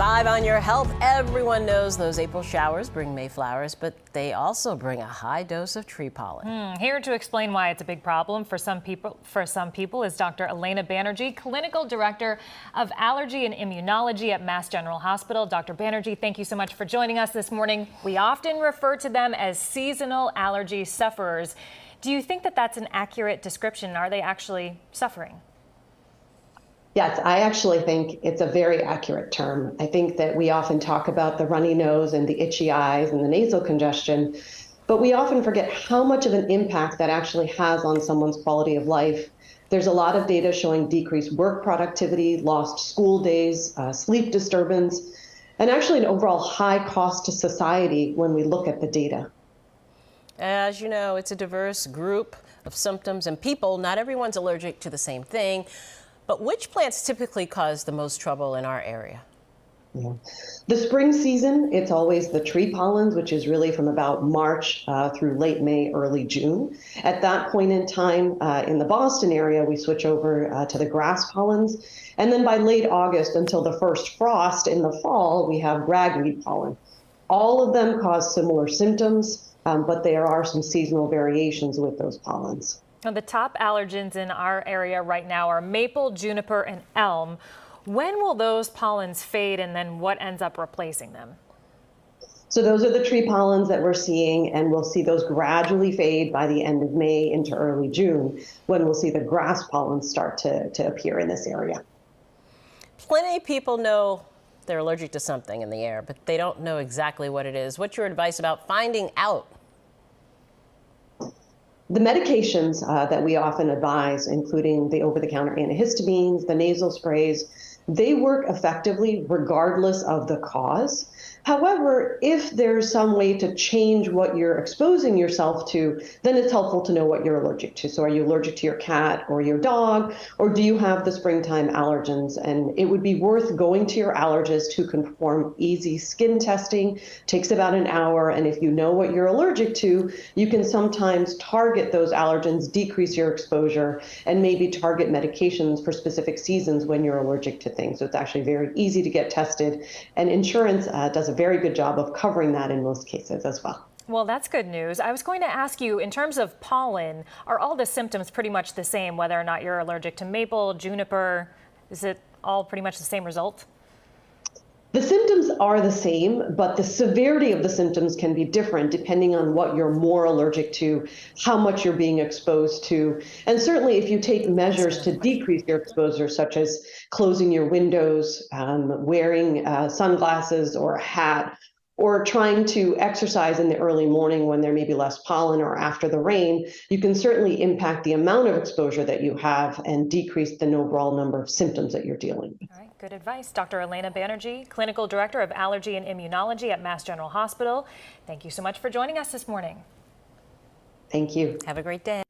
5 on your health. Everyone knows those April showers bring May flowers, but they also bring a high dose of tree pollen. Here to explain why it's a big problem for some people is Dr. Elena Banerjee, Clinical Director of Allergy and Immunology at Mass General Hospital. Dr. Banerjee, thank you so much for joining us this morning. We often refer to them as seasonal allergy sufferers. Do you think that that's an accurate description? Are they actually suffering? Yes, I actually think it's a very accurate term. I think that we often talk about the runny nose and the itchy eyes and the nasal congestion, but we often forget how much of an impact that actually has on someone's quality of life. There's a lot of data showing decreased work productivity, lost school days, sleep disturbance, and actually an overall high cost to society when we look at the data. As you know, it's a diverse group of symptoms and people. Not everyone's allergic to the same thing. But which plants typically cause the most trouble in our area? Yeah. The spring season, it's always the tree pollens, which is really from about March through late May, early June. At that point in time, in the Boston area, we switch over to the grass pollens. And then by late August until the first frost in the fall, we have ragweed pollen. All of them cause similar symptoms, but there are some seasonal variations with those pollens. Now, the top allergens in our area right now are maple, juniper, and elm. When will those pollens fade, and then what ends up replacing them? So those are the tree pollens that we're seeing, and we'll see those gradually fade by the end of May into early June, when we'll see the grass pollens start to appear in this area. Plenty of people know they're allergic to something in the air, but they don't know exactly what it is. What's your advice about finding out? The medications that we often advise, including the over-the-counter antihistamines, the nasal sprays, they work effectively regardless of the cause. However, if there's some way to change what you're exposing yourself to, then it's helpful to know what you're allergic to. So are you allergic to your cat or your dog, or do you have the springtime allergens? And it would be worth going to your allergist, who can perform easy skin testing. Takes about an hour, and if you know what you're allergic to, you can sometimes target those allergens, decrease your exposure, and maybe target medications for specific seasons when you're allergic to things. So it's actually very easy to get tested, and insurance does a very good job of covering that in most cases as well. Well, that's good news. I was going to ask you, in terms of pollen, are all the symptoms pretty much the same, whether or not you're allergic to maple, juniper? Is it all pretty much the same result? The symptoms are the same, but the severity of the symptoms can be different depending on what you're more allergic to, how much you're being exposed to. And certainly if you take measures to decrease your exposure, such as closing your windows, wearing sunglasses or a hat, or trying to exercise in the early morning when there may be less pollen or after the rain, you can certainly impact the amount of exposure that you have and decrease the overall number of symptoms that you're dealing with. All right, good advice. Dr. Elena Banerjee, Clinical Director of Allergy and Immunology at Mass General Hospital. Thank you so much for joining us this morning. Thank you. Have a great day.